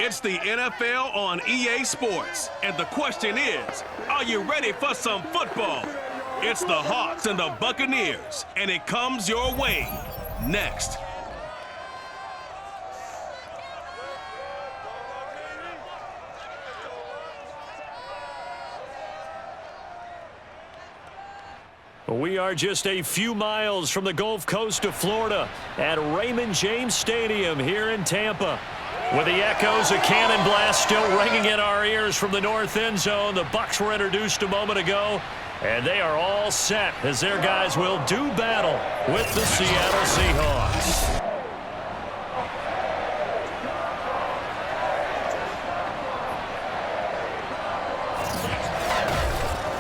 It's the NFL on EA Sports, and the question is, are you ready for some football? It's the Hawks and the Buccaneers, and it comes your way next. We are just a few miles from the Gulf Coast of Florida at Raymond James Stadium here in Tampa. With the echoes of cannon blast still ringing in our ears from the north end zone, the Bucs were introduced a moment ago, and they are all set as their guys will do battle with the Seattle Seahawks.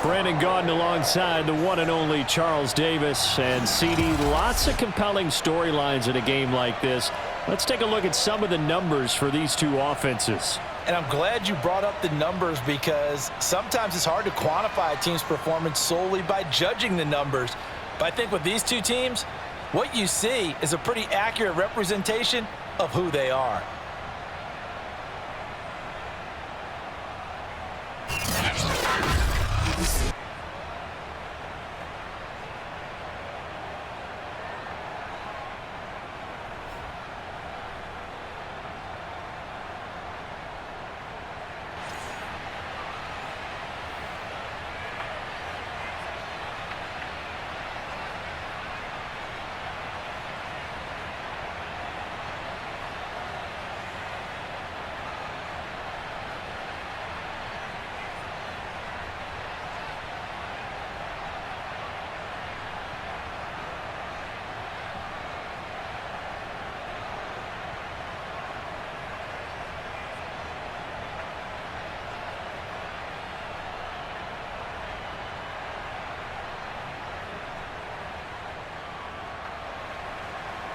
Brandon Gaudin alongside the one and only Charles Davis. And CD, lots of compelling storylines in a game like this. Let's take a look at some of the numbers for these two offenses. And I'm glad you brought up the numbers because sometimes it's hard to quantify a team's performance solely by judging the numbers. But I think with these two teams, what you see is a pretty accurate representation of who they are.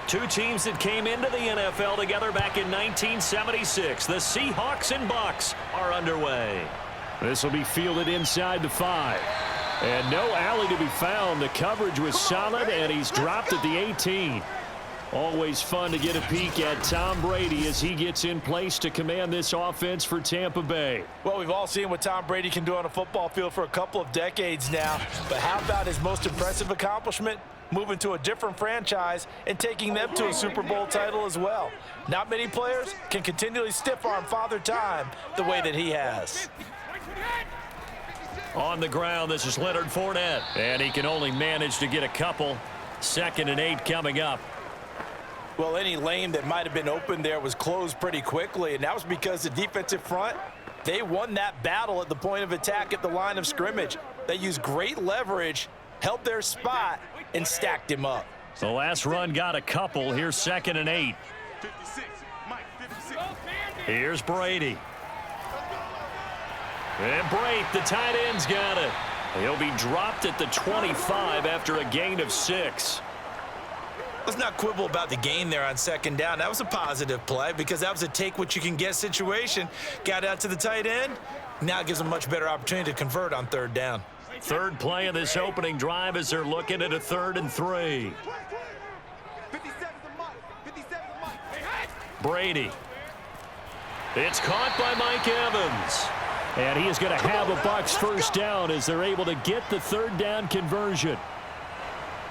Two teams that came into the NFL together back in 1976. The Seahawks and Bucs are underway. This will be fielded inside the 5. And no alley to be found. The coverage was solid, and he's dropped at the 18. Always fun to get a peek at Tom Brady as he gets in place to command this offense for Tampa Bay. Well, we've all seen what Tom Brady can do on a football field for a couple of decades now. But how about his most impressive accomplishment? Moving to a different franchise and taking them to a Super Bowl title as well. Not many players can continually stiff-arm Father Time the way that he has. On the ground, this is Leonard Fournette, and he can only manage to get a couple. 2nd and 8 coming up. Well, any lane that might have been open there was closed pretty quickly, and that was because the defensive front, they won that battle at the point of attack at the line of scrimmage. They used great leverage, held their spot, and stacked him up. The last run got a couple. Here's 2nd and 8. Here's Brady. And Brate, the tight end's got it. He'll be dropped at the 25 after a gain of 6. Let's not quibble about the gain there on 2nd down. That was a positive play because that was a take-what-you-can-get situation. Got out to the tight end. Now it gives them a much better opportunity to convert on 3rd down. Third play of this opening drive as they're looking at a 3rd and 3. Brady. It's caught by Mike Evans. And he is going to have a Bucs first down as they're able to get the 3rd down conversion.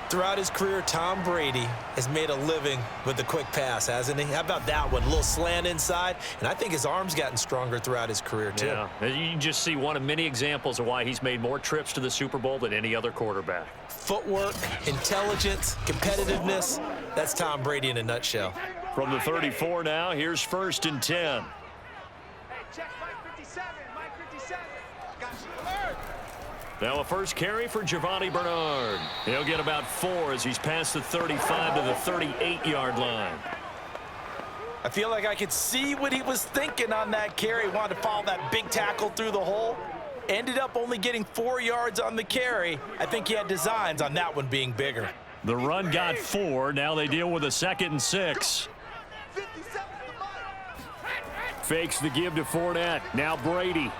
Throughout his career, Tom Brady has made a living with the quick pass, hasn't he? How about that one? A little slant inside, and I think his arm's gotten stronger throughout his career, too. Yeah, you can just see one of many examples of why he's made more trips to the Super Bowl than any other quarterback. Footwork, intelligence, competitiveness, that's Tom Brady in a nutshell. From the 34 now, here's 1st and 10. Now a first carry for Giovanni Bernard. He'll get about 4 as he's past the 35 to the 38-yard line. I feel like I could see what he was thinking on that carry. Wanted to follow that big tackle through the hole. Ended up only getting 4 yards on the carry. I think he had designs on that one being bigger. The run got 4. Now they deal with a 2nd and 6. Fakes the give to Fournette. Now Brady.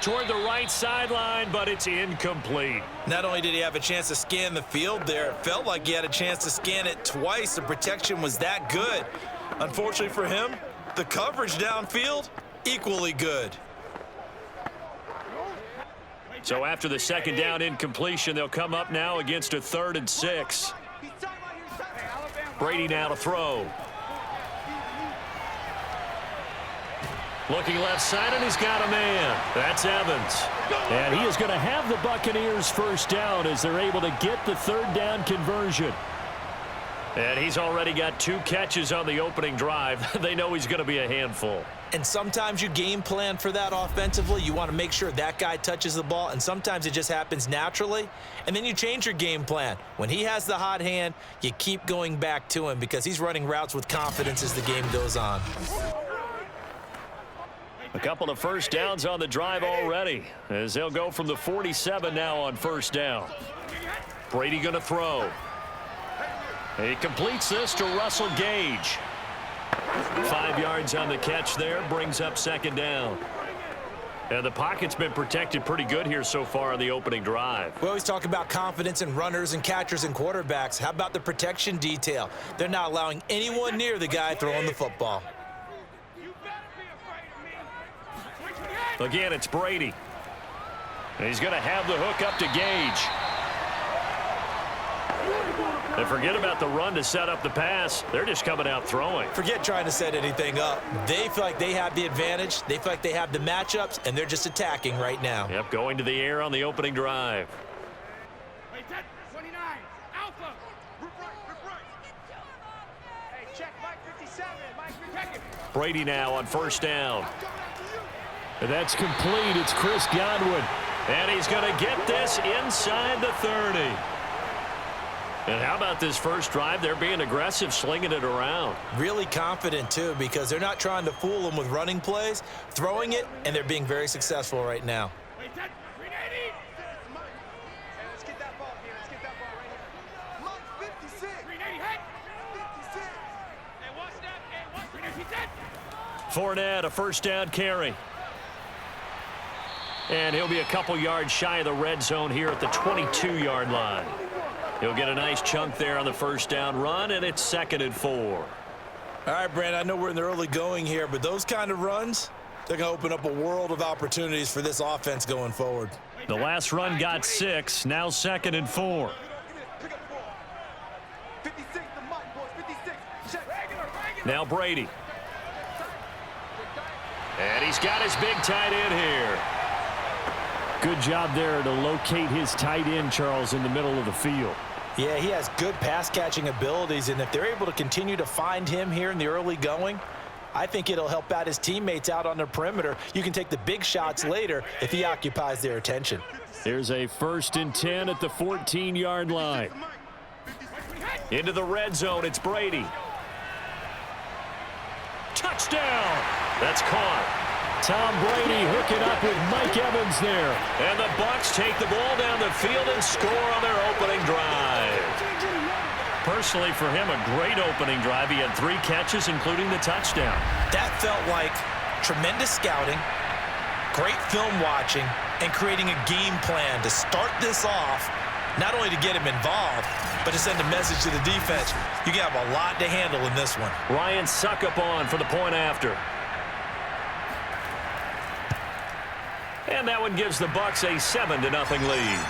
toward the right sideline, but it's incomplete. Not only did he have a chance to scan the field there, it felt like he had a chance to scan it twice. The protection was that good. Unfortunately for him, the coverage downfield, equally good. So after the second down incompletion, they'll come up now against a 3rd and 6. Brady now to throw. Looking left side, and he's got a man. That's Evans. And he is going to have the Buccaneers first down as they're able to get the 3rd down conversion. And he's already got 2 catches on the opening drive. They know he's going to be a handful. And sometimes you game plan for that offensively. You want to make sure that guy touches the ball, and sometimes it just happens naturally. And then you change your game plan. When he has the hot hand, you keep going back to him because he's running routes with confidence as the game goes on. A couple of first downs on the drive already as they'll go from the 47 now on first down. Brady going to throw. He completes this to Russell Gage. 5 yards on the catch there, brings up second down. And the pocket's been protected pretty good here so far on the opening drive. We always talk about confidence in runners and catchers and quarterbacks. How about the protection detail? They're not allowing anyone near the guy throwing the football. Again, it's Brady. And he's going to have the hook up to Gage. And forget about the run to set up the pass. They're just coming out throwing. Forget trying to set anything up. They feel like they have the advantage. They feel like they have the matchups, and they're just attacking right now. Yep, going to the air on the opening drive. 29, Alpha. Hey, check Mike 57. Mike, protect him. Brady now on first down. And that's complete. It's Chris Godwin. And he's going to get this inside the 30. And how about this first drive? They're being aggressive, slinging it around. Really confident, too, because they're not trying to fool them with running plays, throwing it, and they're being very successful right now. Let's get that ball here. Let's get that ball right here. Mike 56. 380, head. 56. Hey, watch that. Hey, watch 380. Fournette, a first down carry. And he'll be a couple yards shy of the red zone here at the 22-yard line. He'll get a nice chunk there on the first down run, and it's 2nd and 4. All right, Brandon, I know we're in the early going here, but those kind of runs, they're going to open up a world of opportunities for this offense going forward. The last run got 6, now 2nd and 4. 56, the Mike, boys. 56. Check. Now Brady. And he's got his big tight end here. Good job there to locate his tight end, Charles, in the middle of the field. Yeah, he has good pass-catching abilities, and if they're able to continue to find him here in the early going, I think it'll help out his teammates out on the perimeter. You can take the big shots later if he occupies their attention. There's a 1st and 10 at the 14-yard line. Into the red zone, it's Brady. Touchdown! That's caught. Tom Brady hooking up with Mike Evans there. And the Bucs take the ball down the field and score on their opening drive. Personally, for him, a great opening drive. He had 3 catches, including the touchdown. That felt like tremendous scouting, great film watching, and creating a game plan to start this off, not only to get him involved, but to send a message to the defense. You have a lot to handle in this one. Ryan Succop for the point after. And that one gives the Bucs a 7-0 lead.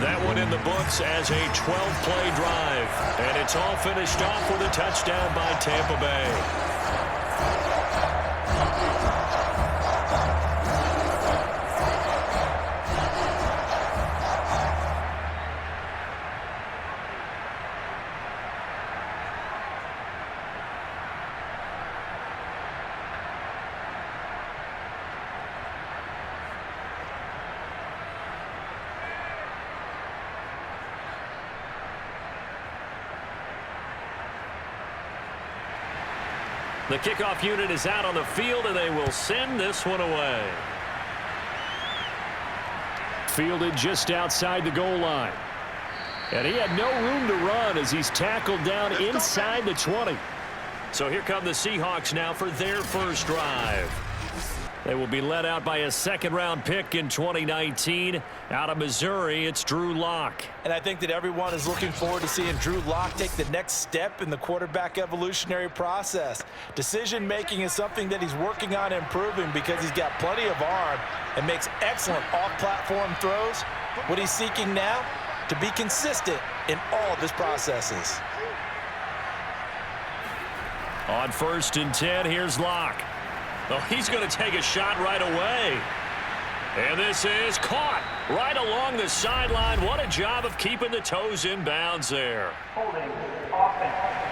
That one in the books as a 12-play drive. And it's all finished off with a touchdown by Tampa Bay. The kickoff unit is out on the field, and they will send this one away. Fielded just outside the goal line. And he had no room to run as he's tackled down inside the 20. So here come the Seahawks now for their first drive. They will be led out by a second-round pick in 2019. Out of Missouri, it's Drew Lock. And I think that everyone is looking forward to seeing Drew Lock take the next step in the quarterback evolutionary process. Decision-making is something that he's working on improving because he's got plenty of arm and makes excellent off-platform throws. What he's seeking now, to be consistent in all of his processes. On 1st and 10, here's Lock. Oh, he's going to take a shot right away. And this is caught right along the sideline. What a job of keeping the toes in bounds there. Holding offense.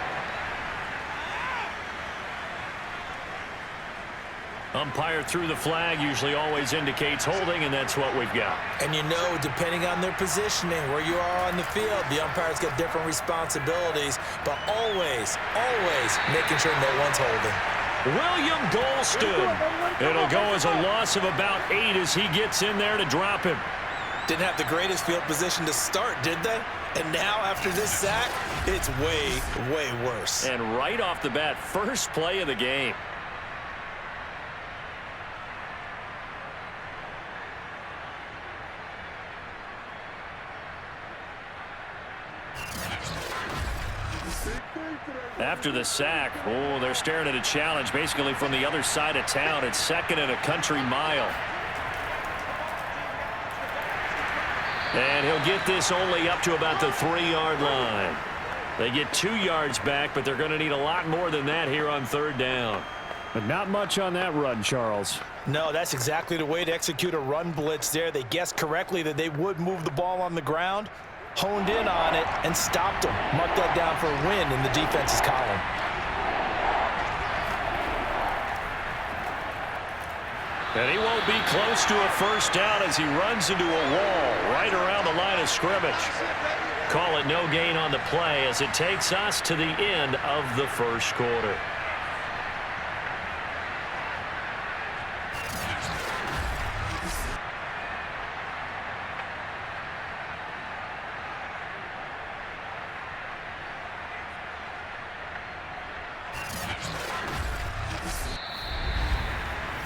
Umpire threw the flag, usually always indicates holding, and that's what we've got. And you know, depending on their positioning, where you are on the field, the umpire's got different responsibilities, but always making sure no one's holding. William Golston. It'll go as a loss of about 8 as he gets in there to drop him. Didn't have the greatest field position to start, did they? And now, after this sack, it's way worse. And right off the bat, first play of the game. After the sack, they're staring at a challenge basically from the other side of town. It's 2nd and a country mile. And he'll get this only up to about the 3-yard line. They get 2 yards back, but they're going to need a lot more than that here on 3rd down. But not much on that run, Charles. No, that's exactly the way to execute a run blitz there. They guessed correctly that they would move the ball on the ground, honed in on it, and stopped them. Mark that down for a win in the defense's column. And he won't be close to a 1st down as he runs into a wall right around the line of scrimmage. Call it no gain on the play as it takes us to the end of the 1st quarter.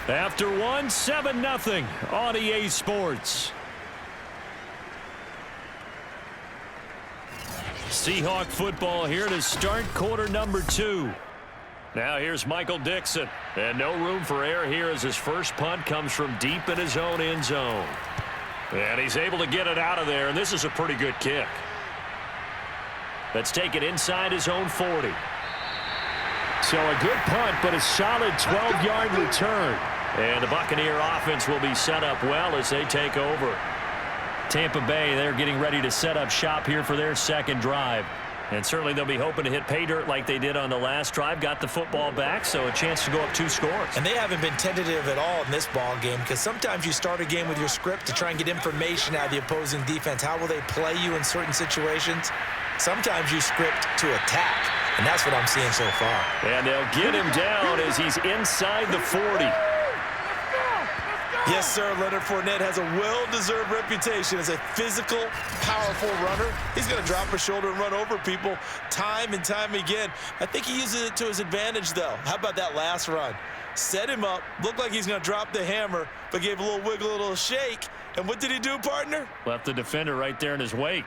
After 1, 7-0 on EA Sports. Seahawk football here to start quarter number 2. Now here's Michael Dixon. And no room for error here as his first punt comes from deep in his own end zone. And he's able to get it out of there, and this is a pretty good kick. Let's take it inside his own 40. So a good punt, but a solid 12-yard return. And the Buccaneer offense will be set up well as they take over. Tampa Bay, they're getting ready to set up shop here for their 2nd drive. And certainly they'll be hoping to hit pay dirt like they did on the last drive. Got the football back, so a chance to go up 2 scores. And they haven't been tentative at all in this ball game because sometimes you start a game with your script to try and get information out of the opposing defense. How will they play you in certain situations? Sometimes you script to attack, and that's what I'm seeing so far. And they'll get him down as he's inside the 40. Yes, sir, Leonard Fournette has a well-deserved reputation as a physical, powerful runner. He's going to drop his shoulder and run over people time and time again. I think he uses it to his advantage, though. How about that last run? Set him up, looked like he's going to drop the hammer, but gave a little wiggle, a little shake. And what did he do, partner? Left the defender right there in his wake.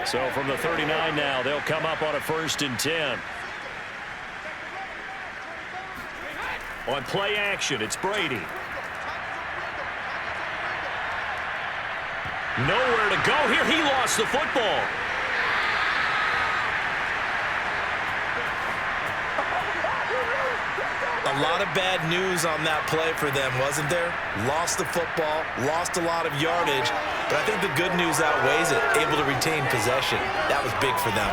So from the 39 now, they'll come up on a 1st and 10. On play action, it's Brady. Nowhere to go here. He lost the football. A lot of bad news on that play for them, wasn't there? Lost the football, lost a lot of yardage, but I think the good news outweighs it. Able to retain possession. That was big for them.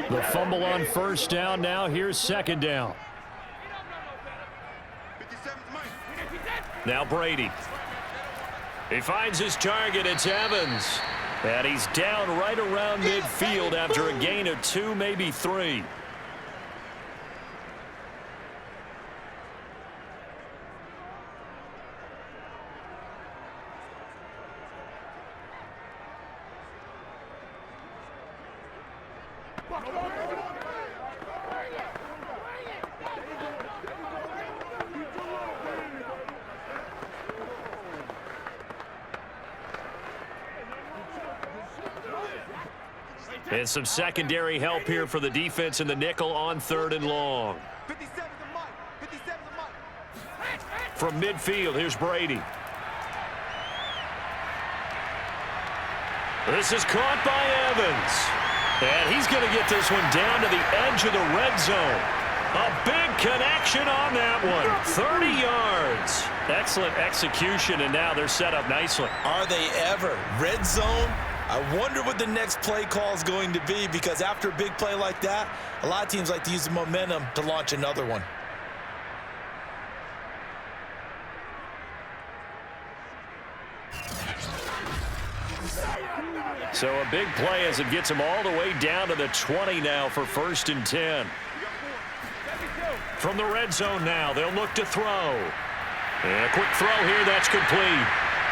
The fumble on 1st down. Now here's 2nd down. Now Brady. He finds his target. It's Evans. And he's down right around midfield after a gain of 2, maybe 3. And some secondary help here for the defense in the nickel on 3rd and long. 57's a Mike. 57's a Mike. From midfield, here's Brady. This is caught by Evans. And he's going to get this one down to the edge of the red zone. A big connection on that one. 30 yards. Excellent execution, and now they're set up nicely. Are they ever? Red zone? I wonder what the next play call is going to be, because after a big play like that, a lot of teams like to use the momentum to launch another one. So a big play as it gets them all the way down to the 20 now for 1st and 10. From the red zone now, they'll look to throw. And a quick throw here, that's complete.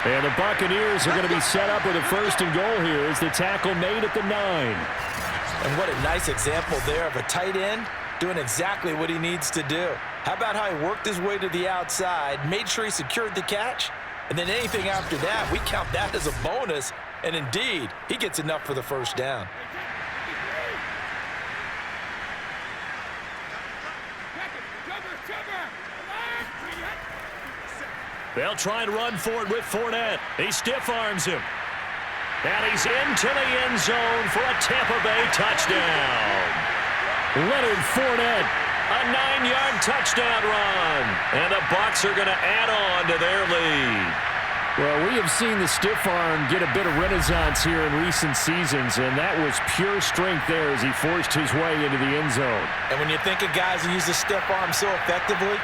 And the Buccaneers are going to be set up with a 1st and goal here as the tackle made at the 9. And what a nice example there of a tight end doing exactly what he needs to do. How about how he worked his way to the outside, made sure he secured the catch, and then anything after that, we count that as a bonus. And indeed, he gets enough for the 1st down. They'll try and run for it with Fournette. He stiff-arms him. And he's into the end zone for a Tampa Bay touchdown. Leonard Fournette. A 9-yard touchdown run. And the Bucs are going to add on to their lead. Well, we have seen the stiff arm get a bit of renaissance here in recent seasons, and that was pure strength there as he forced his way into the end zone. And when you think of guys who use the stiff arm so effectively,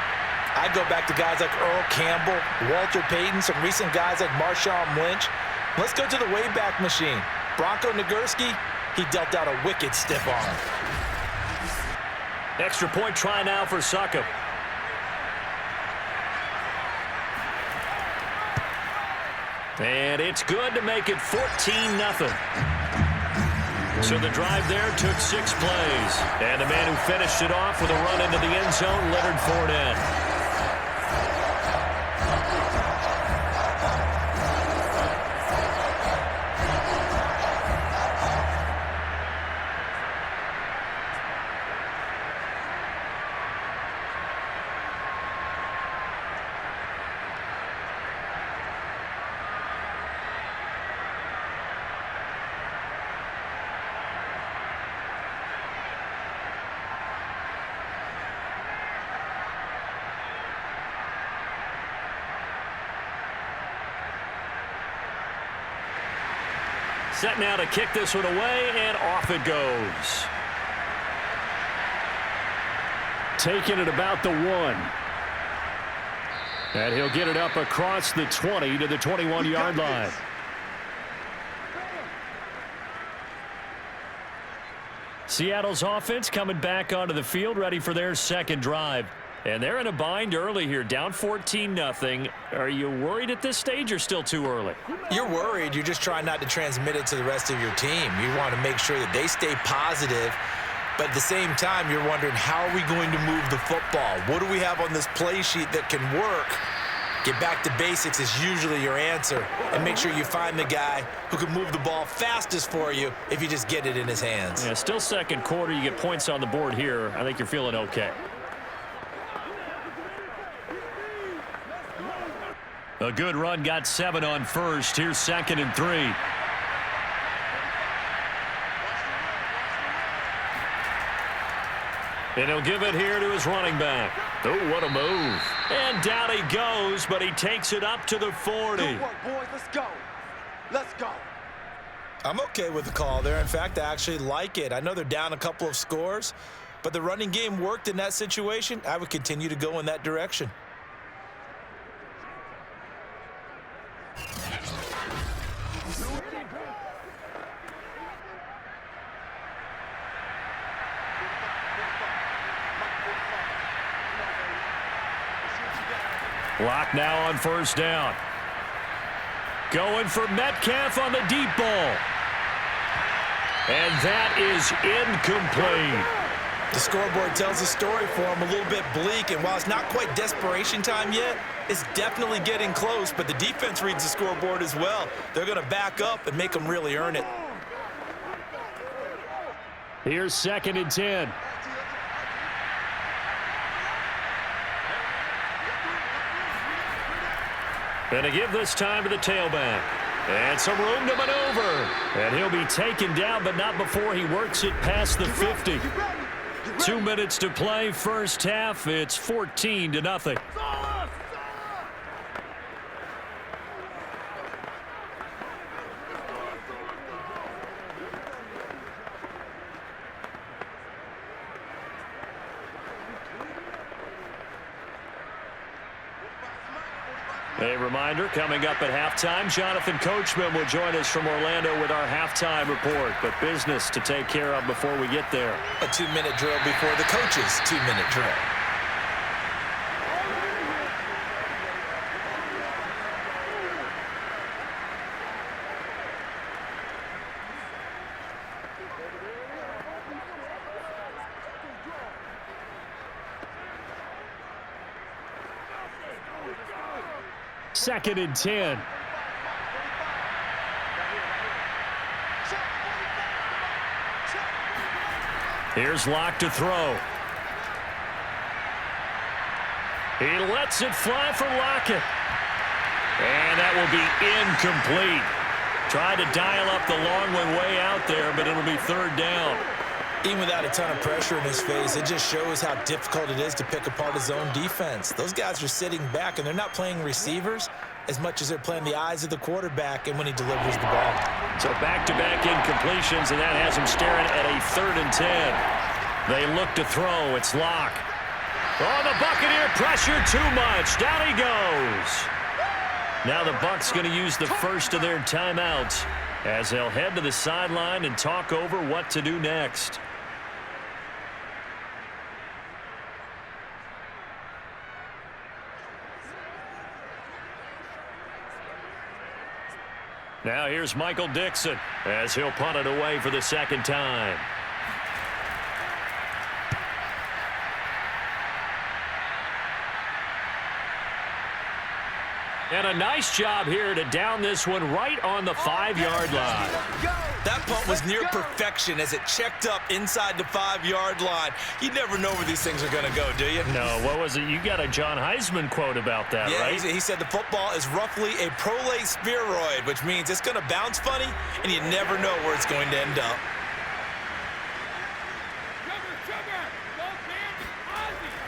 I go back to guys like Earl Campbell, Walter Payton, some recent guys like Marshawn Lynch. Let's go to the Wayback Machine. Bronco Nagurski, he dealt out a wicked stiff arm. Extra point try now for Succop. And it's good to make it 14-0. So the drive there took 6 plays. And the man who finished it off with a run into the end zone, Leonard Fournette. Set now to kick this one away, and off it goes. Taking it about the 1. And he'll get it up across the 20 to the 21-yard line. Seattle's offense coming back onto the field, ready for their 2nd drive. And they're in a bind early here, down 14-0. Are you worried at this stage or still too early? You're worried. You're just trying not to transmit it to the rest of your team. You want to make sure that they stay positive, but at the same time, you're wondering, how are we going to move the football? What do we have on this play sheet that can work? Get back to basics is usually your answer, and make sure you find the guy who can move the ball fastest for you if you just get it in his hands. Yeah, still 2nd quarter. You get points on the board here. I think you're feeling okay. A good run, got 7 on 1st. Here's 2nd and 3. And he'll give it here to his running back. Oh, what a move. And down he goes, but he takes it up to the 40. Good work, boys. Let's go. Let's go. I'm okay with the call there. In fact, I actually like it. I know they're down a couple of scores, but the running game worked in that situation. I would continue to go in that direction. Lock now on 1st down. Going for Metcalf on the deep ball. And that is incomplete. The scoreboard tells a story for him, a little bit bleak, and while it's not quite desperation time yet, it's definitely getting close, but the defense reads the scoreboard as well. They're going to back up and make them really earn it. Here's 2nd and 10. Going to give this time to the tailback. And some room to maneuver. And he'll be taken down, but not before he works it past the 50. 2 minutes to play, first half. It's 14-0. A reminder, coming up at halftime, Jonathan Coachman will join us from Orlando with our halftime report. But business to take care of before we get there. A 2-minute drill before the coach's 2-minute drill. Second and 10. Here's Locke to throw. He lets it fly for Lockett. And that will be incomplete. Tried to dial up the long one way out there, but it'll be 3rd down. Even without a ton of pressure in his face, it just shows how difficult it is to pick apart his own defense. Those guys are sitting back, and they're not playing receivers as much as they're playing the eyes of the quarterback and when he delivers the ball. So back-to-back incompletions, and that has him staring at a 3rd and 10. They look to throw. It's Locke. Oh, the Buccaneer pressure too much. Down he goes. Now the Bucs going to use the first of their timeouts as they'll head to the sideline and talk over what to do next. Now here's Michael Dixon as he'll punt it away for the 2nd time. And a nice job here to down this one right on the 5-yard line. That punt was near perfection as it checked up inside the 5-yard line. You never know where these things are going to go, do you? No, what was it? You got a John Heisman quote about that, yeah, right? He said the football is roughly a prolate spheroid, which means it's going to bounce funny, and you never know where it's going to end up.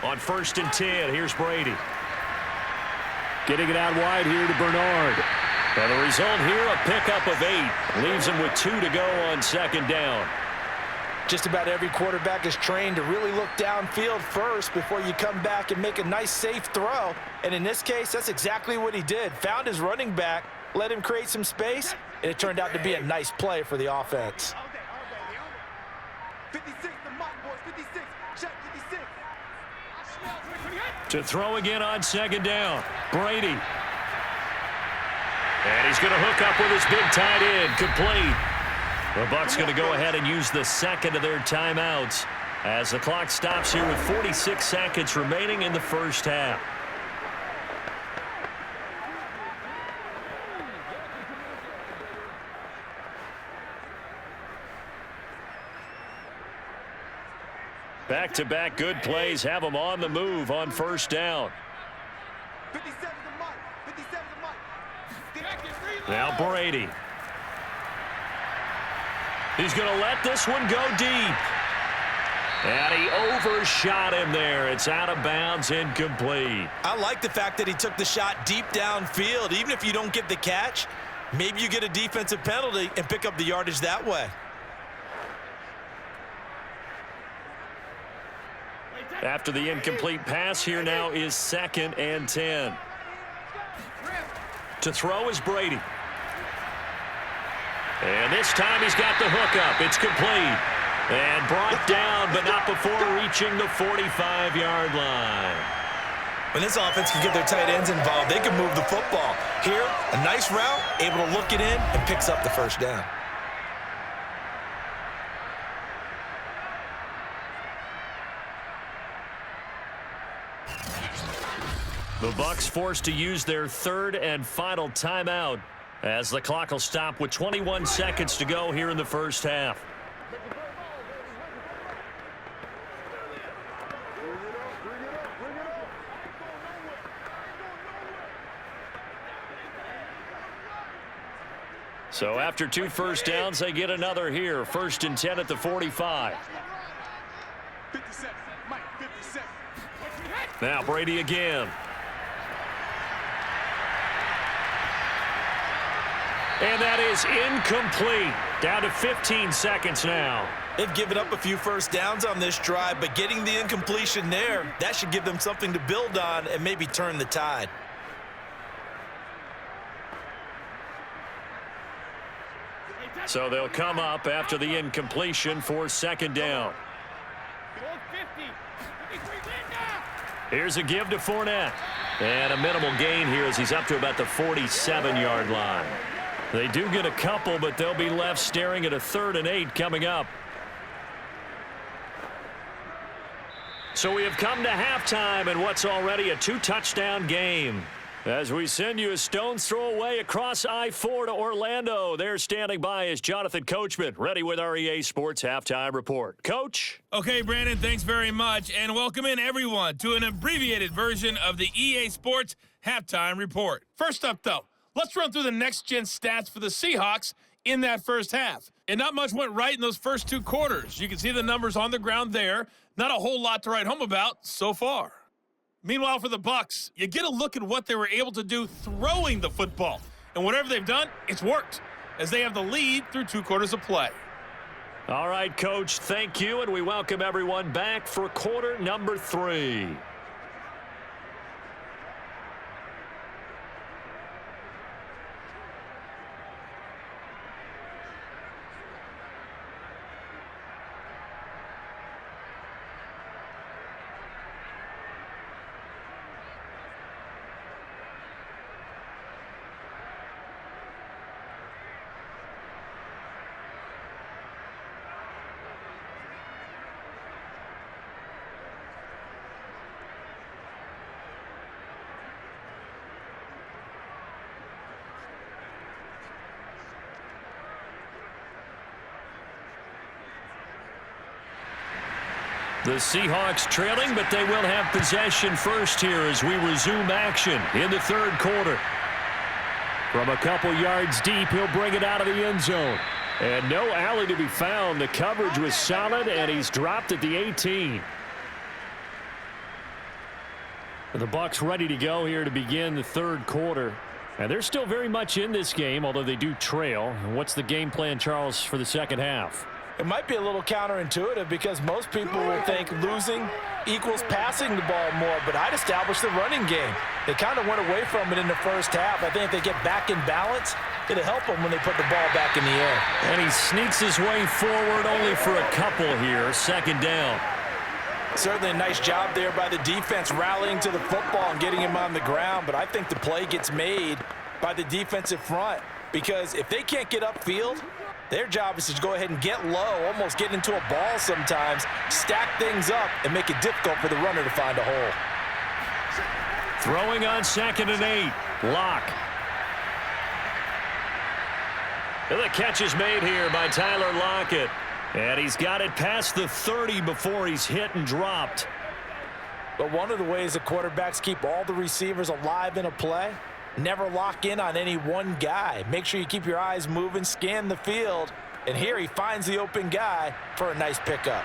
On 1st and 10, here's Brady. Getting it out wide here to Bernard. And the result here, a pickup of 8. Leaves him with 2 to go on 2nd down. Just about every quarterback is trained to really look downfield first before you come back and make a nice, safe throw. And in this case, that's exactly what he did. Found his running back, let him create some space, and it turned out to be a nice play for the offense. 56, the Mike boys, 56, check 56. To throw again on 2nd down. Brady. And he's going to hook up with his big tight end. Complete. The Bucs going to go ahead and use the 2nd of their timeouts as the clock stops here with 46 seconds remaining in the first half. Back-to-back good plays have them on the move on 1st down. 57 the Mike, 57 the Mike. Now Brady. He's going to let this one go deep. And he overshot him there. It's out of bounds, incomplete. I like the fact that he took the shot deep downfield. Even if you don't get the catch, maybe you get a defensive penalty and pick up the yardage that way. After the incomplete pass, here now is 2nd and 10. To throw is Brady. And this time he's got the hookup. It's complete. And brought down, but not before reaching the 45-yard line. When this offense can get their tight ends involved, they can move the football. Here, a nice route, able to look it in, and picks up the 1st down. The Bucs forced to use their third and final timeout as the clock will stop with 21 seconds to go here in the first half. So after 2 first downs, they get another here. 1st and 10 at the 45. 57, Mike, 57. Now Brady again. And that is incomplete. Down to 15 seconds now. They've given up a few first downs on this drive, but getting the incompletion there, that should give them something to build on and maybe turn the tide. So they'll come up after the incompletion for 2nd down. Here's a give to Fournette. And a minimal gain here as he's up to about the 47-yard line. They do get a couple, but they'll be left staring at a 3rd and 8 coming up. So we have come to halftime in what's already a 2-touchdown game. As we send you a stone's throw away across I-4 to Orlando. There standing by is Jonathan Coachman, ready with our EA Sports Halftime Report. Coach? Okay, Brandon, thanks very much, and welcome in everyone to an abbreviated version of the EA Sports Halftime Report. First up, though, let's run through the next-gen stats for the Seahawks in that first half. And not much went right in those first 2 quarters. You can see the numbers on the ground there. Not a whole lot to write home about so far. Meanwhile, for the Bucs, you get a look at what they were able to do throwing the football. And whatever they've done, it's worked, as they have the lead through 2 quarters of play. All right, Coach, thank you, and we welcome everyone back for quarter number 3. The Seahawks trailing, but they will have possession first here as we resume action in the 3rd quarter. From a couple yards deep, he'll bring it out of the end zone. And no alley to be found. The coverage was solid, and he's dropped at the 18. The Bucs ready to go here to begin the 3rd quarter. And they're still very much in this game, although they do trail. What's the game plan, Charles, for the 2nd half? It might be a little counterintuitive because most people will think losing equals passing the ball more, but I'd establish the running game. They kind of went away from it in the first half. I think if they get back in balance, it'll help them when they put the ball back in the air. And he sneaks his way forward only for a couple here. 2nd down. Certainly a nice job there by the defense rallying to the football and getting him on the ground, but I think the play gets made by the defensive front because if they can't get upfield, their job is to go ahead and get low, almost get into a ball sometimes, stack things up, and make it difficult for the runner to find a hole. Throwing on 2nd and 8. Lock. And the catch is made here by Tyler Lockett. And he's got it past the 30 before he's hit and dropped. But one of the ways the quarterbacks keep all the receivers alive in a play, never lock in on any one guy. Make sure you keep your eyes moving, scan the field, and here he finds the open guy for a nice pickup.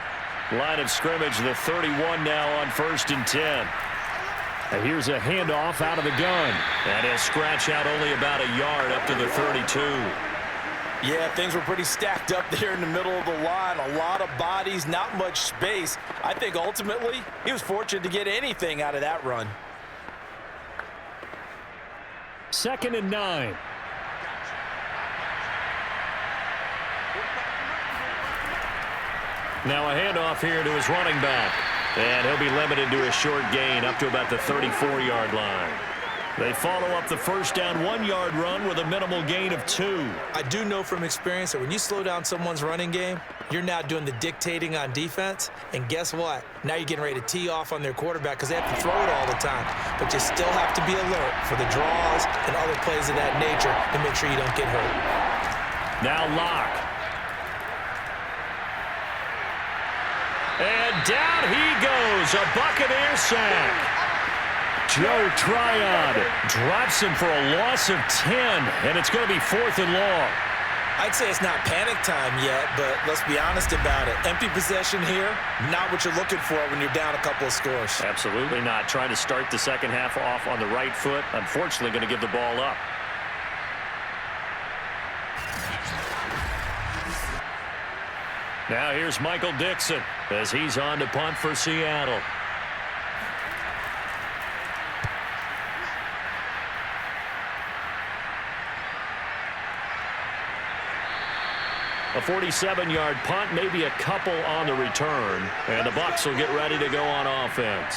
Line of scrimmage, the 31 now on 1st and 10. And here's a handoff out of the gun. And he'll scratch out only about a yard up to the 32. Yeah, things were pretty stacked up there in the middle of the line. A lot of bodies, not much space. I think ultimately he was fortunate to get anything out of that run. 2nd and 9. Now a handoff here to his running back. And he'll be limited to a short gain up to about the 34-yard line. They follow up the first down 1-yard run with a minimal gain of 2. I do know from experience that when you slow down someone's running game, you're now doing the dictating on defense. And guess what? Now you're getting ready to tee off on their quarterback because they have to throw it all the time. But you still have to be alert for the draws and other plays of that nature to make sure you don't get hurt. Now Locke. And down he goes. A Buccaneer sack. Joe Tryon drops him for a loss of 10, and it's going to be 4th and long. I'd say it's not panic time yet, but let's be honest about it. Empty possession here, not what you're looking for when you're down a couple of scores. Absolutely not. Trying to start the second half off on the right foot. Unfortunately, going to give the ball up. Now here's Michael Dixon as he's on to punt for Seattle. A 47-yard punt, maybe a couple on the return, and the Bucs will get ready to go on offense.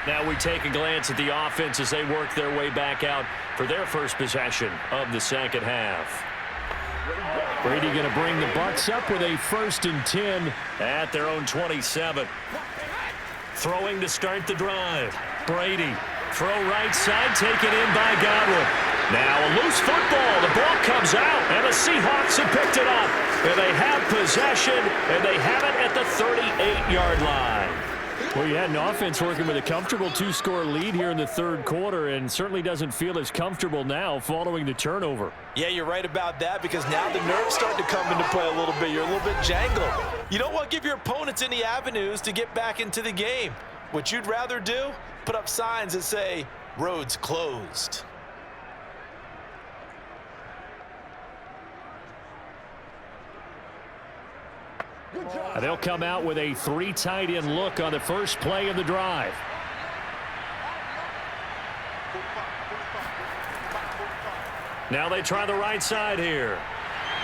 Now we take a glance at the offense as they work their way back out for their first possession of the second half. Brady going to bring the Bucs up with a 1st and 10 at their own 27. Throwing to start the drive. Brady, throw right side, taken in by Godwin. Now a loose football. The ball comes out, and the Seahawks have picked it up. And they have possession, and they have it at the 38-yard line. Well, you had an offense working with a comfortable 2-score lead here in the third quarter, and certainly doesn't feel as comfortable now following the turnover. Yeah, you're right about that, because now the nerves start to come into play a little bit. You're a little bit jangled. You don't want to give your opponents any avenues to get back into the game. What you'd rather do, put up signs that say, roads closed. They'll come out with a 3 tight end look on the first play of the drive. Now they try the right side here.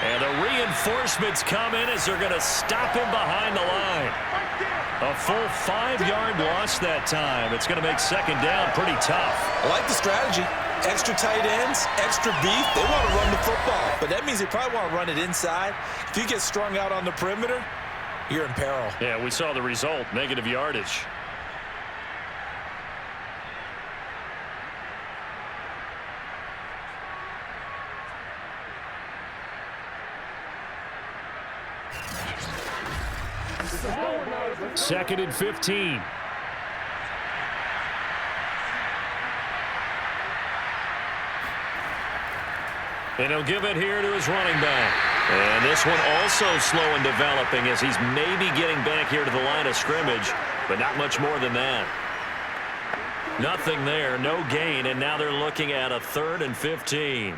And the reinforcements come in as they're going to stop him behind the line. A full 5-yard loss that time. It's going to make second down pretty tough. I like the strategy. Extra tight ends, extra beef. They want to run the football, but that means they probably want to run it inside. If you get strung out on the perimeter, you're in peril. Yeah, we saw the result, negative yardage. Second and 15. And he'll give it here to his running back. And this one also slow in developing as he's maybe getting back here to the line of scrimmage, but not much more than that. Nothing there, no gain, and now they're looking at a 3rd and 15.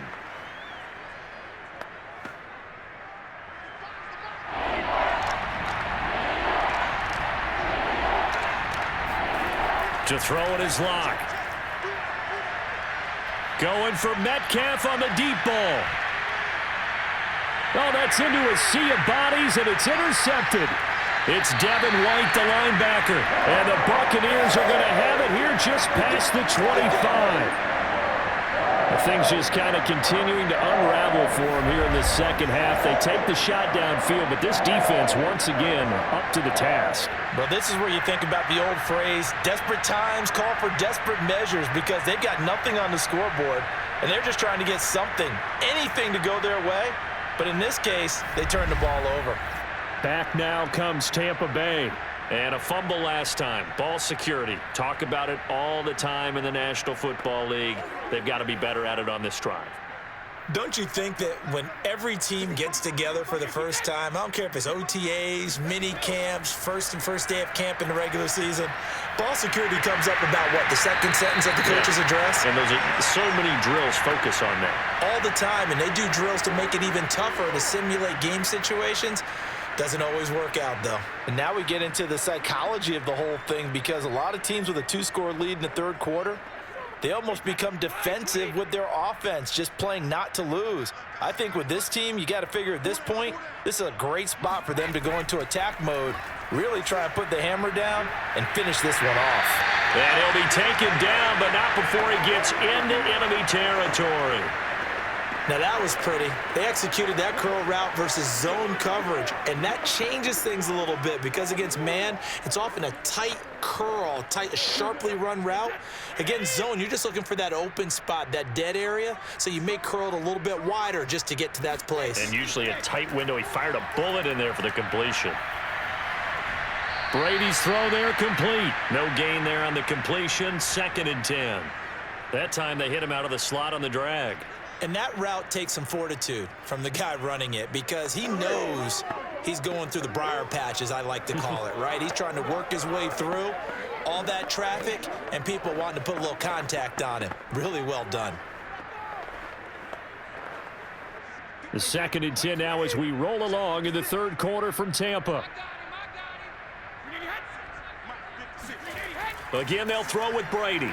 To throw it is Locke. Going for Metcalf on the deep ball. Oh, that's into a sea of bodies, and it's intercepted. It's Devin White, the linebacker. And the Buccaneers are going to have it here just past the 25. Things just kind of continuing to unravel for them here in the second half. They take the shot downfield, but this defense, once again, up to the task. Well, this is where you think about the old phrase, desperate times call for desperate measures, because they've got nothing on the scoreboard, and they're just trying to get something, anything to go their way. But in this case, they turn the ball over. Back now comes Tampa Bay. And a fumble last time. Ball security. Talk about it all the time in the National Football League. They've got to be better at it on this drive. Don't you think that when every team gets together for the first time, I don't care if it's OTAs, mini camps, first day of camp in the regular season, ball security comes up about what, the second sentence of the coach's address? And those are so many drills focus on that. All the time, and they do drills to make it even tougher to simulate game situations. Doesn't always work out, though. And now we get into the psychology of the whole thing, because a lot of teams with a 2-score lead in the third quarter, they almost become defensive with their offense, just playing not to lose. I think with this team, you got to figure at this point, this is a great spot for them to go into attack mode, really try and put the hammer down and finish this one off. And he'll be taken down, but not before he gets into enemy territory. Now that was pretty. They executed that curl route versus zone coverage, and that changes things a little bit because against man, it's often a tight curl, sharply run route. Against zone, you're just looking for that open spot, that dead area, so you may curl it a little bit wider just to get to that place. And usually a tight window. He fired a bullet in there for the completion. Brady's throw there complete. No gain there on the completion. 2nd and 10. That time they hit him out of the slot on the drag. And that route takes some fortitude from the guy running it because he knows he's going through the briar patch, as I like to call it, right? He's trying to work his way through all that traffic and people wanting to put a little contact on him. Really well done. The 2nd and 10 now as we roll along in the 3rd quarter from Tampa. Again, they'll throw with Brady.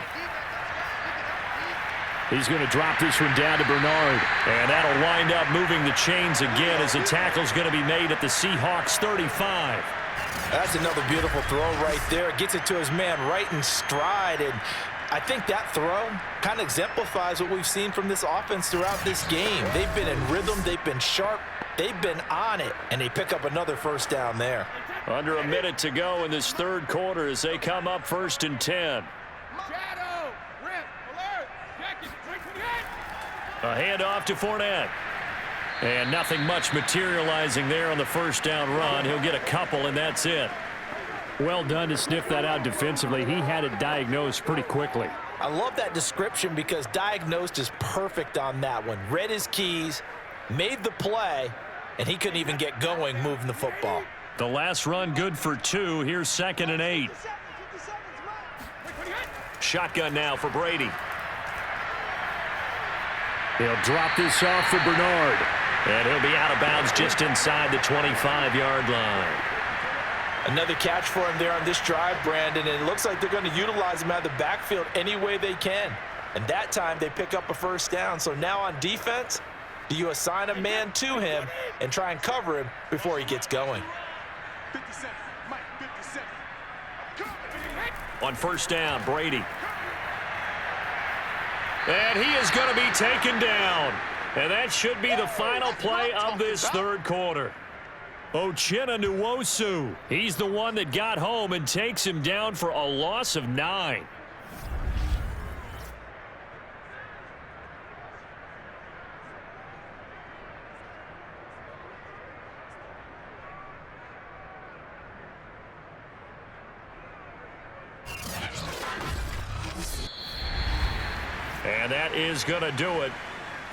He's going to drop this one down to Bernard. And that'll wind up moving the chains again as the tackle's going to be made at the Seahawks 35. That's another beautiful throw right there. Gets it to his man right in stride. And I think that throw kind of exemplifies what we've seen from this offense throughout this game. They've been in rhythm. They've been sharp. They've been on it. And they pick up another first down there. Under a minute to go in this 3rd quarter as they come up 1st and 10. A handoff to Fournette. And nothing much materializing there on the first down run. He'll get a couple, and that's it. Well done to sniff that out defensively. He had it diagnosed pretty quickly. I love that description because diagnosed is perfect on that one. Read his keys, made the play, and he couldn't even get going moving the football. The last run good for 2. Here's 2nd and 8. Shotgun now for Brady. He'll drop this off for Bernard. And he'll be out of bounds just inside the 25-yard line. Another catch for him there on this drive, Brandon, and it looks like they're going to utilize him out of the backfield any way they can. And that time they pick up a first down. So now on defense, do you assign a man to him and try and cover him before he gets going? 57, Mike, 57. On first down, Brady. And he is going to be taken down. And that should be the final play of this 3rd quarter. Uchenna Nwosu. He's the one that got home and takes him down for a loss of 9. And that is going to do it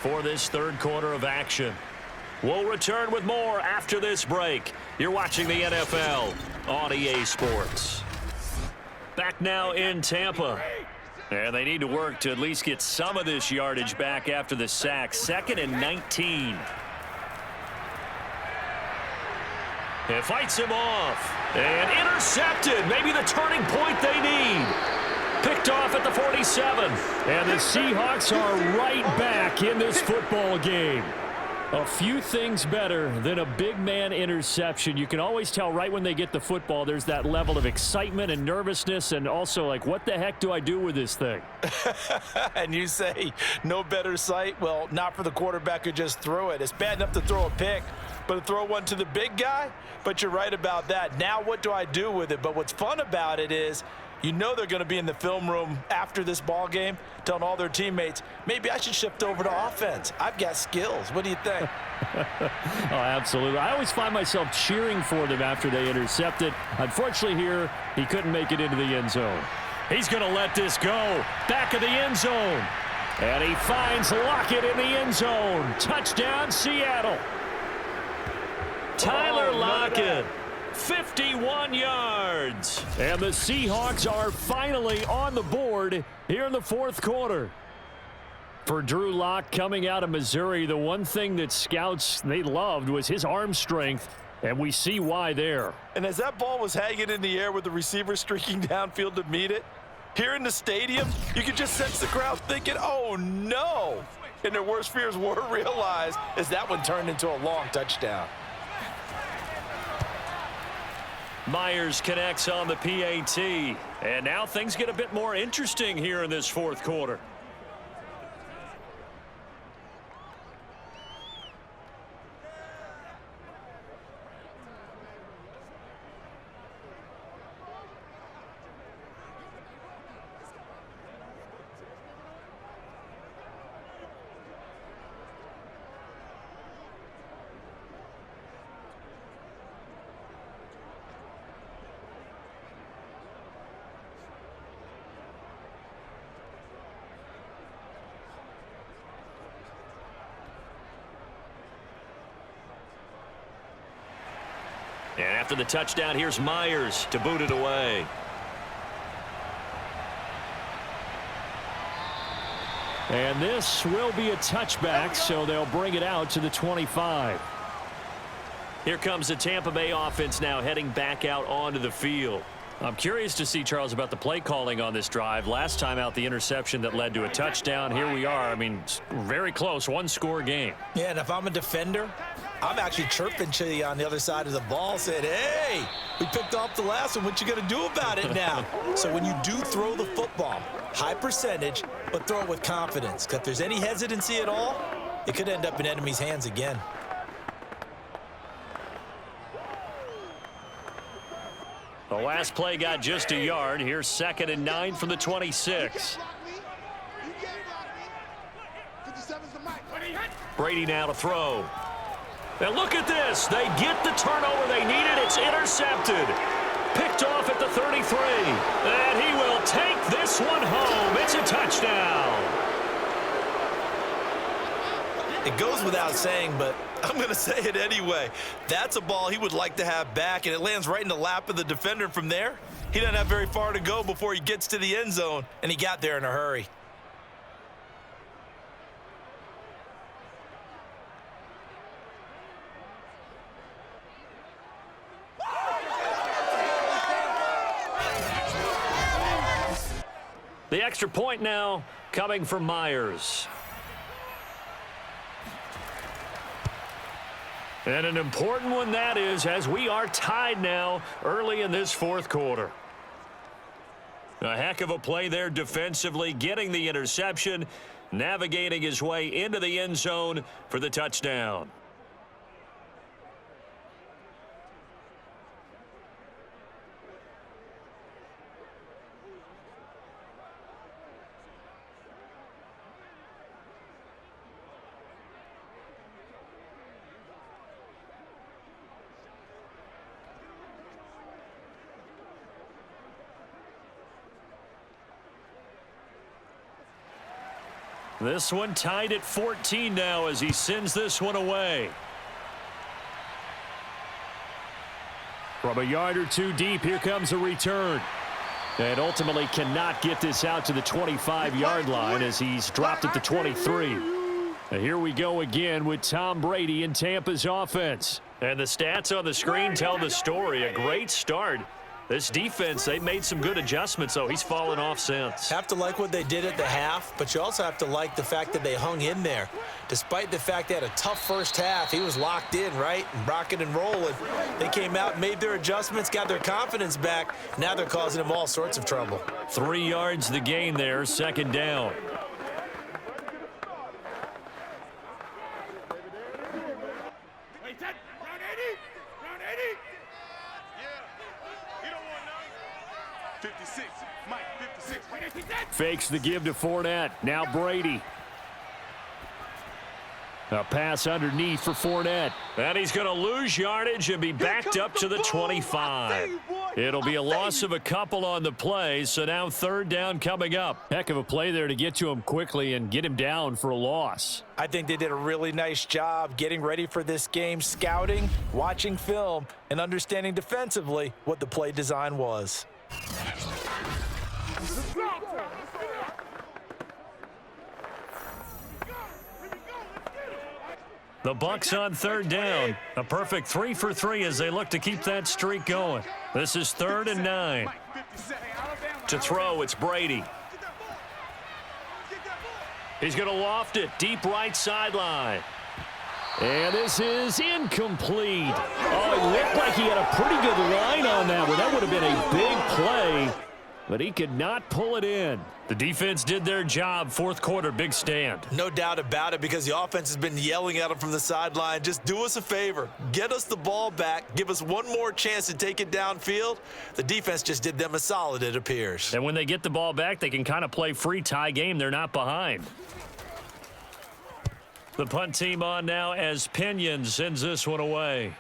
for this 3rd quarter of action. We'll return with more after this break. You're watching the NFL on EA Sports. Back now in Tampa. And they need to work to at least get some of this yardage back after the sack. 2nd and 19. It fights him off. And intercepted. Maybe the turning point they need. Picked off at the 47. And the Seahawks are right back in this football game. A few things better than a big man interception. You can always tell right when they get the football, there's that level of excitement and nervousness and also like, what the heck do I do with this thing? And you say no better sight? Well, not for the quarterback who just threw it. It's bad enough to throw a pick, but to throw one to the big guy? But you're right about that. Now what do I do with it? But what's fun about it is, you know they're going to be in the film room after this ball game telling all their teammates, maybe I should shift over to offense. I've got skills. What do you think? Oh, absolutely. I always find myself cheering for them after they intercept it. Unfortunately here, he couldn't make it into the end zone. He's going to let this go. Back of the end zone. And he finds Lockett in the end zone. Touchdown, Seattle. Tyler Lockett. 51 yards. And the Seahawks are finally on the board here in the 4th quarter. For Drew Lock coming out of Missouri, the one thing that scouts they loved was his arm strength, and we see why there. And as that ball was hanging in the air with the receiver streaking downfield to meet it, Here in the stadium, you can just sense the crowd thinking, oh, no. And their worst fears were realized as that one turned into a long touchdown. Myers connects on the PAT. And now things get a bit more interesting here in this fourth quarter. And after the touchdown, here's Myers to boot it away. And this will be a touchback, so they'll bring it out to the 25. Here comes the Tampa Bay offense now heading back out onto the field. I'm curious to see, Charles, about the play calling on this drive. Last time out, the interception that led to a touchdown. Here we are. I mean, very close, one-score game. Yeah, and if I'm a defender, I'm actually chirping to you on the other side of the ball, saying, hey, we picked off the last one. What you going to do about it now? So when you do throw the football, high percentage, but throw it with confidence. Because if there's any hesitancy at all, it could end up in enemy's hands again. The last play got just a yard. Here's 2nd and 9 from the 26. Brady now to throw. And look at this. They get the turnover they needed. It's intercepted. Picked off at the 33. And he will take this one home. It's a touchdown. It goes without saying, but I'm going to say it anyway. That's a ball he would like to have back, and it lands right in the lap of the defender from there. He doesn't have very far to go before he gets to the end zone, and he got there in a hurry. The extra point now coming from Myers. And an important one that is, as we are tied now early in this fourth quarter. A heck of a play there defensively, getting the interception, navigating his way into the end zone for the touchdown. This one tied at 14 now as he sends this one away. From a yard or two deep, here comes a return. And ultimately cannot get this out to the 25-yard line as he's dropped at the 23. And here we go again with Tom Brady in Tampa's offense. And the stats on the screen tell the story. A great start. This defense, they made some good adjustments, though. He's fallen off since. Have to like what they did at the half, but you also have to like the fact that they hung in there. Despite the fact they had a tough first half, he was locked in, right, and rocking and rolling. They came out, made their adjustments, got their confidence back. Now they're causing him all sorts of trouble. 3 yards the gain there, 2nd down. Fakes the give to Fournette. Now Brady. A pass underneath for Fournette. And he's going to lose yardage and be backed up to the 25. It'll be a loss of a couple on the play, so now 3rd down coming up. Heck of a play there to get to him quickly and get him down for a loss. I think they did a really nice job getting ready for this game, scouting, watching film, and understanding defensively what the play design was. The Bucs on 3rd down. A perfect 3 for 3 as they look to keep that streak going. This is 3rd and 9. To throw, it's Brady. He's going to loft it deep right sideline. And this is incomplete. Oh, it looked like he had a pretty good line on that one. That would have been a big play, but he could not pull it in. The defense did their job. Fourth quarter, big stand. No doubt about it, because the offense has been yelling at him from the sideline. Just do us a favor. Get us the ball back. Give us one more chance to take it downfield. The defense just did them a solid, it appears. And when they get the ball back, they can kind of play free tie game. They're not behind. The punt team on now as Pinion sends this one away.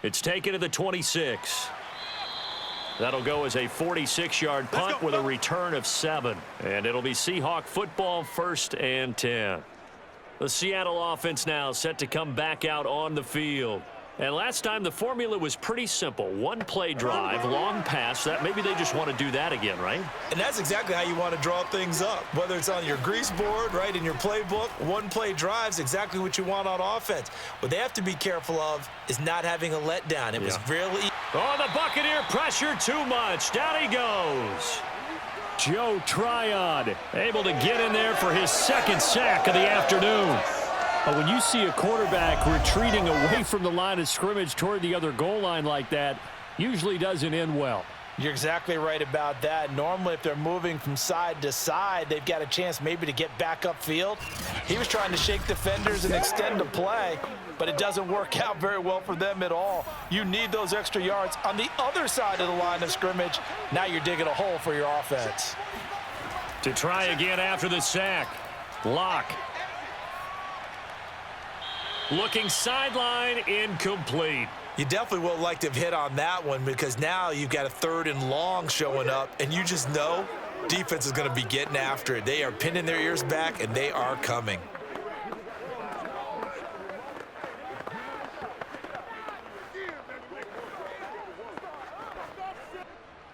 It's taken to the 26. That'll go as a 46-yard punt with a return of 7. And it'll be Seahawk football, 1st and 10. The Seattle offense now set to come back out on the field. And last time the formula was pretty simple. One play drive, long pass. That maybe they just want to do that again, right? And that's exactly how you want to draw things up. Whether it's on your grease board, right, in your playbook, one play drive's exactly what you want on offense. What they have to be careful of is not having a letdown. It was really... Oh, the Buccaneer pressure too much. Down he goes. Joe Tryon able to get in there for his 2nd sack of the afternoon. But when you see a quarterback retreating away from the line of scrimmage toward the other goal line like that, usually doesn't end well. You're exactly right about that. Normally, if they're moving from side to side, they've got a chance maybe to get back upfield. He was trying to shake defenders and extend the play, but it doesn't work out very well for them at all. You need those extra yards on the other side of the line of scrimmage. Now you're digging a hole for your offense. To try again after the sack. Lock. Looking sideline, incomplete. You definitely would like to have hit on that one, because now you've got a 3rd and long showing up, and you just know defense is going to be getting after it. They are pinning their ears back, and they are coming.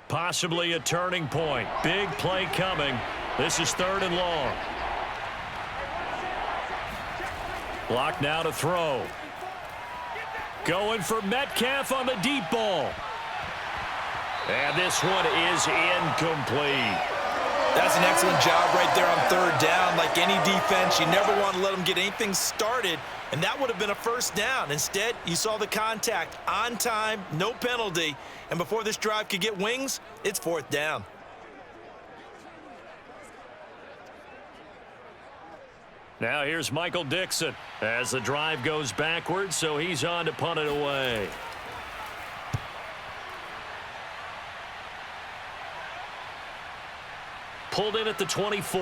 Possibly a turning point. Big play coming. This is 3rd and long. Block now to throw. Going for Metcalf on the deep ball. And this one is incomplete. That's an excellent job right there on 3rd down. Like any defense, you never want to let them get anything started, and that would have been a 1st down. Instead, you saw the contact on time, no penalty, and before this drive could get wings, it's 4th down. Now here's Michael Dixon as the drive goes backwards, so he's on to punt it away. Pulled in at the 24.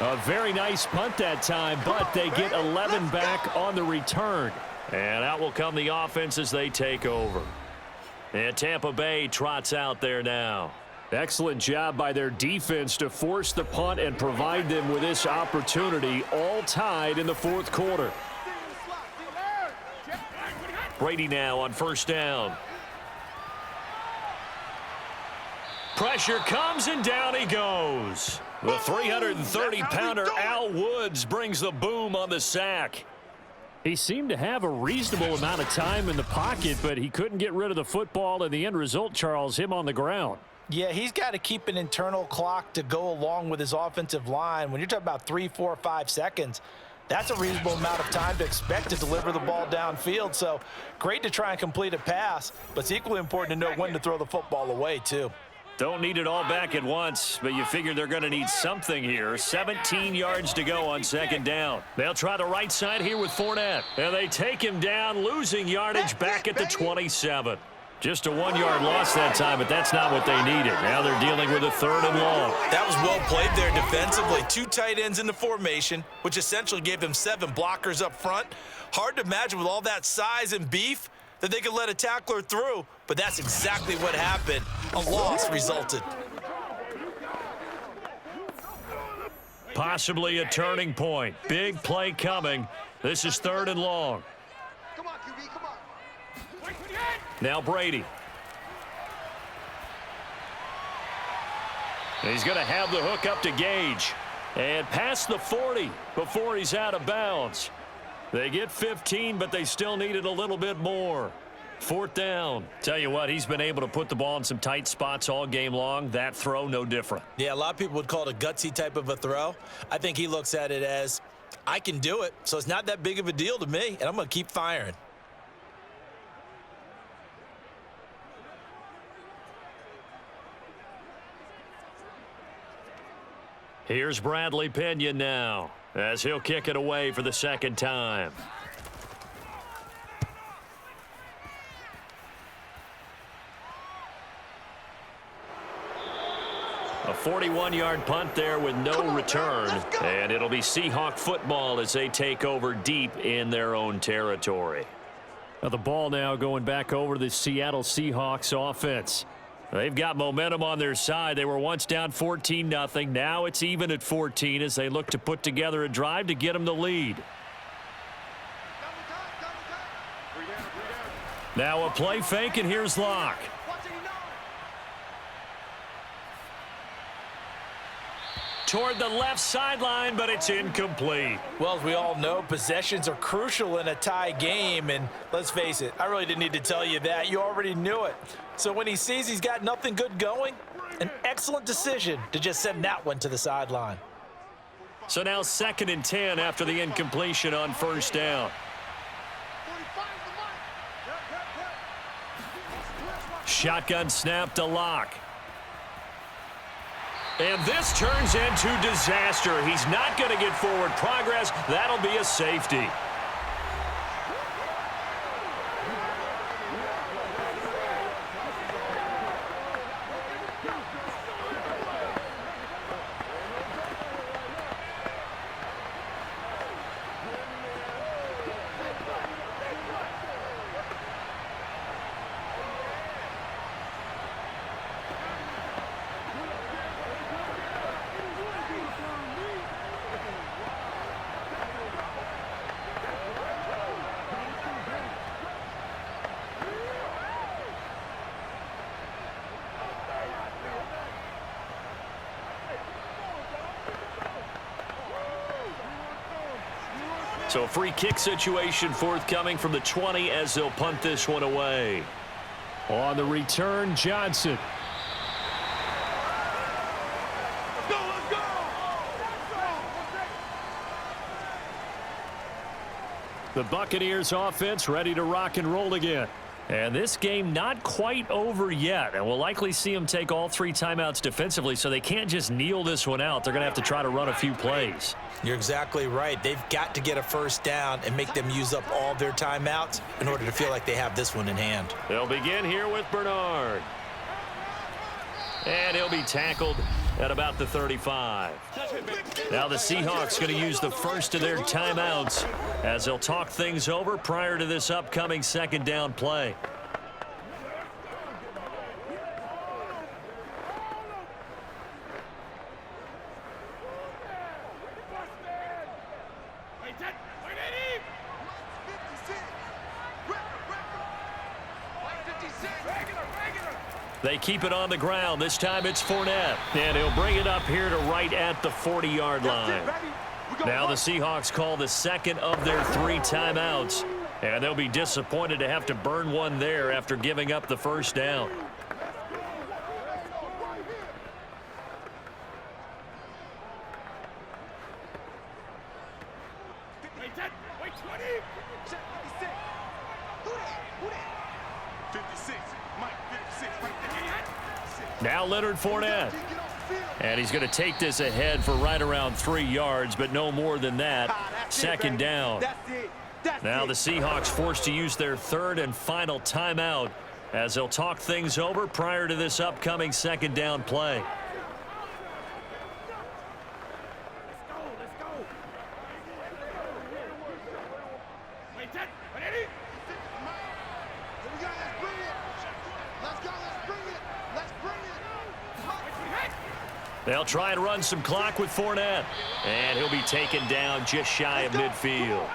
A very nice punt that time, but they get 11 back on the return. And out will come the offense as they take over. And Tampa Bay trots out there now. Excellent job by their defense to force the punt and provide them with this opportunity, all tied in the 4th quarter. Brady now on 1st down. Pressure comes and down he goes. The 330-pounder Al Woods brings the boom on the sack. He seemed to have a reasonable amount of time in the pocket, but he couldn't get rid of the football, and the end result, Charles, him on the ground. Yeah, he's got to keep an internal clock to go along with his offensive line. When you're talking about 3, 4, 5 seconds, that's a reasonable amount of time to expect to deliver the ball downfield. So great to try and complete a pass, but it's equally important to know when to throw the football away, too. Don't need it all back at once, but you figure they're going to need something here. 17 yards to go on 2nd down. They'll try the right side here with Fournette. And they take him down, losing yardage back at the 27. Just a 1-yard loss that time, but that's not what they needed. Now they're dealing with a 3rd and long. That was well played there defensively. 2 tight ends in the formation, which essentially gave them 7 blockers up front. Hard to imagine with all that size and beef that they could let a tackler through, but that's exactly what happened. A loss resulted. Possibly a turning point. Big play coming. This is 3rd and long. Come on, QB, come on. Now Brady. He's going to have the hook up to Gage. And past the 40 before he's out of bounds. They get 15, but they still needed a little bit more. 4th down. Tell you what, he's been able to put the ball in some tight spots all game long. That throw, no different. Yeah, a lot of people would call it a gutsy type of a throw. I think he looks at it as, I can do it, so it's not that big of a deal to me, and I'm going to keep firing. Here's Bradley Pinion now, as he'll kick it away for the 2nd time. A 41-yard punt there with no return, and it'll be Seahawk football as they take over deep in their own territory. Now the ball now going back over to the Seattle Seahawks offense. They've got momentum on their side. They were once down 14-0. Now it's even at 14 as they look to put together a drive to get them the lead. Now a play fake, and here's Locke. Toward the left sideline, but it's incomplete. Well, as we all know, possessions are crucial in a tie game, and let's face it, I really didn't need to tell you that. You already knew it. So when he sees he's got nothing good going, an excellent decision to just send that one to the sideline. So now 2nd and 10 after the incompletion on 1st down. Shotgun snap to Locke. And this turns into disaster. He's not going to get forward progress. That'll be a safety. So a free kick situation forthcoming from the 20 as they'll punt this one away. On the return, Johnson. The Buccaneers offense ready to rock and roll again. And this game not quite over yet. And we'll likely see them take all 3 timeouts defensively, so they can't just kneel this one out. They're going to have to try to run a few plays. You're exactly right. They've got to get a 1st down and make them use up all their timeouts in order to feel like they have this one in hand. They'll begin here with Bernard. And he'll be tackled at about the 35. Now the Seahawks going to use the first of their timeouts as they'll talk things over prior to this upcoming 2nd down play. They keep it on the ground. This time it's Fournette. And he'll bring it up here to right at the 40-yard line. Now the Seahawks call the 2nd of their 3 timeouts. And they'll be disappointed to have to burn one there after giving up the 1st down. Now Leonard Fournette. And he's going to take this ahead for right around 3 yards, but no more than that. 2nd down. Now the Seahawks forced to use their 3rd and final timeout as they'll talk things over prior to this upcoming 2nd down play. They'll try and run some clock with Fournette. And he'll be taken down just shy of midfield.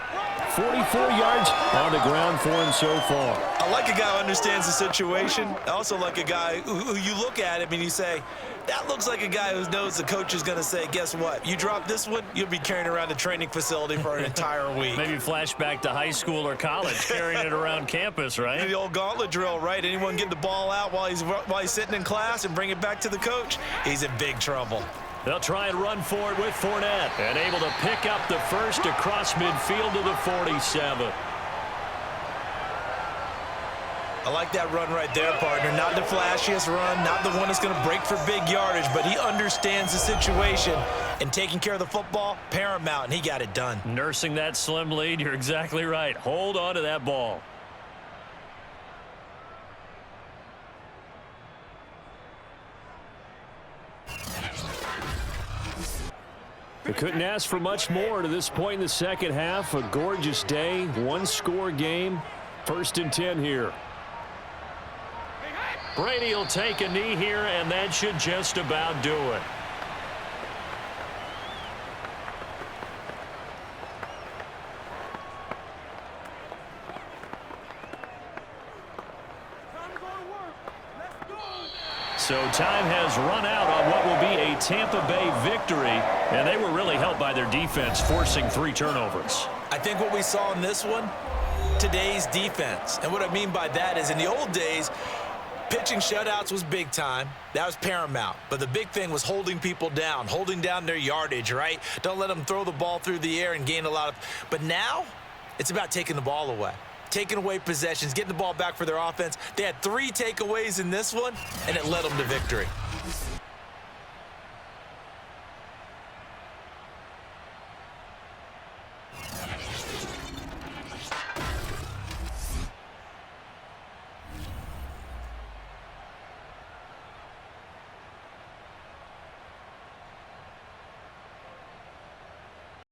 44 yards on the ground for him so far. I like a guy who understands the situation. I also like a guy who you look at him and you say, that looks like a guy who knows the coach is going to say, guess what? You drop this one, you'll be carrying around the training facility for an entire week. Maybe flashback to high school or college, carrying it around campus, right? The old gauntlet drill, right? Anyone get the ball out while he's sitting in class and bring it back to the coach, he's in big trouble. They'll try and run for it with Fournette, and able to pick up the first across midfield to the 47. I like that run right there, partner. Not the flashiest run, not the one that's going to break for big yardage, but he understands the situation, and taking care of the football, paramount, and he got it done. Nursing that slim lead, you're exactly right. Hold on to that ball. They couldn't ask for much more to this point in the second half. A gorgeous day, one-score game. 1st and 10 here. Brady will take a knee here, and that should just about do it. So time has run out on what will be a Tampa Bay victory, and they were really helped by their defense, forcing 3 turnovers. I think what we saw in this one, today's defense. And what I mean by that is in the old days, pitching shutouts was big time. That was paramount. But the big thing was holding people down, holding down their yardage, right? Don't let them throw the ball through the air and gain a lot of. But now it's about taking the ball away, taking away possessions, getting the ball back for their offense. They had 3 takeaways in this one, and it led them to victory.